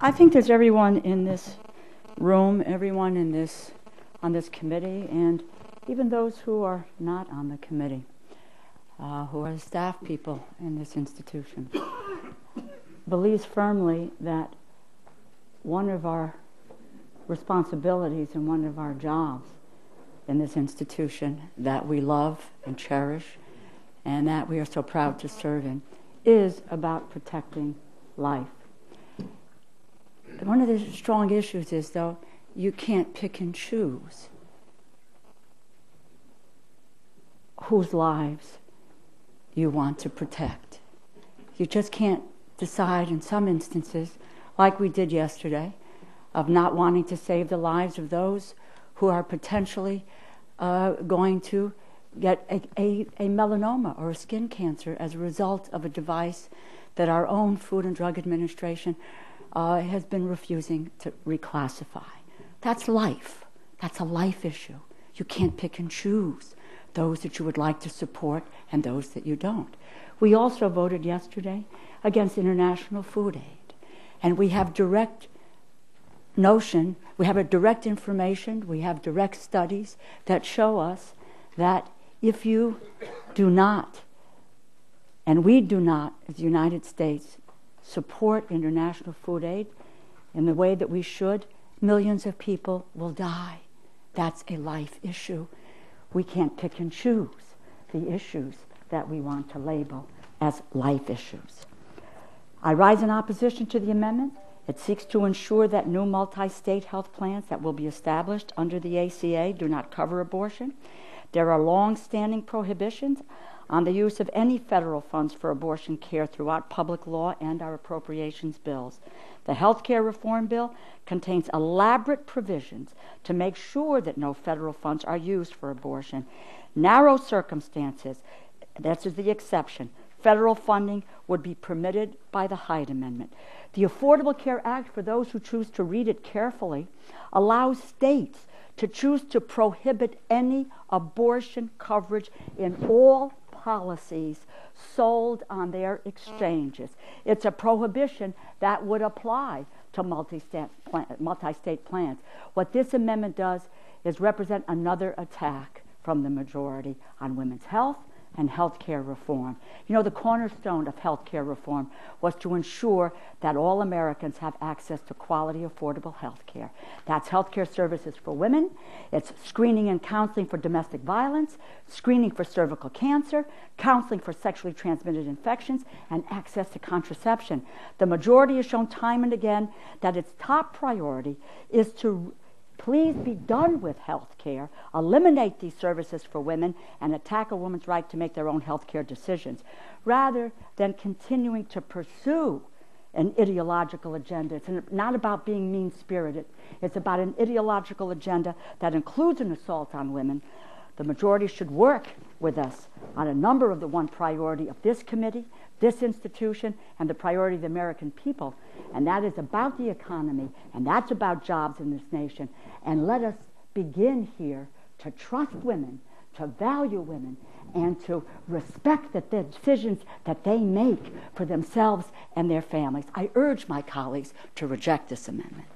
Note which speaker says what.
Speaker 1: I think there's everyone in this room, everyone on this committee, and even those who are not on the committee, who are staff people in this institution, believes firmly that one of our responsibilities and one of our jobs in this institution that we love and cherish and that we are so proud to serve in is about protecting life. One of the strong issues is, though, you can't pick and choose whose lives you want to protect. You just can't decide in some instances, like we did yesterday, of not wanting to save the lives of those who are potentially going to get a melanoma or a skin cancer as a result of a device that our own Food and Drug Administration has been refusing to reclassify. That's life. That's a life issue. You can't pick and choose those that you would like to support and those that you don't. We also voted yesterday against international food aid. And we have direct information, we have direct studies that show us that if you do not, and we do not, as the United States, support international food aid in the way that we should, millions of people will die. That's a life issue. We can't pick and choose the issues that we want to label as life issues. I rise in opposition to the amendment. It seeks to ensure that new multi-state health plans that will be established under the ACA do not cover abortion. There are long-standing prohibitions on the use of any federal funds for abortion care throughout public law and our appropriations bills. The health care reform bill contains elaborate provisions to make sure that no federal funds are used for abortion. Narrow circumstances, this is the exception, federal funding would be permitted by the Hyde Amendment. The Affordable Care Act, for those who choose to read it carefully, allows states to choose to prohibit any abortion coverage in all policies sold on their exchanges. It's a prohibition that would apply to multi-state plans. What this amendment does is represent another attack from the majority on women's health and health care reform. You know, the cornerstone of health care reform was to ensure that all Americans have access to quality, affordable health care. That's health care services for women, it's screening and counseling for domestic violence, screening for cervical cancer, counseling for sexually transmitted infections, and access to contraception. The majority has shown time and again that its top priority is to please be done with health care, eliminate these services for women, and attack a woman's right to make their own health care decisions, rather than continuing to pursue an ideological agenda. It's not about being mean-spirited. It's about an ideological agenda that includes an assault on women. The majority should work with us on a number of the one priority of this committee, this institution, and the priority of the American people, and that is about the economy, and that's about jobs in this nation. And let us begin here to trust women, to value women, and to respect the decisions that they make for themselves and their families. I urge my colleagues to reject this amendment.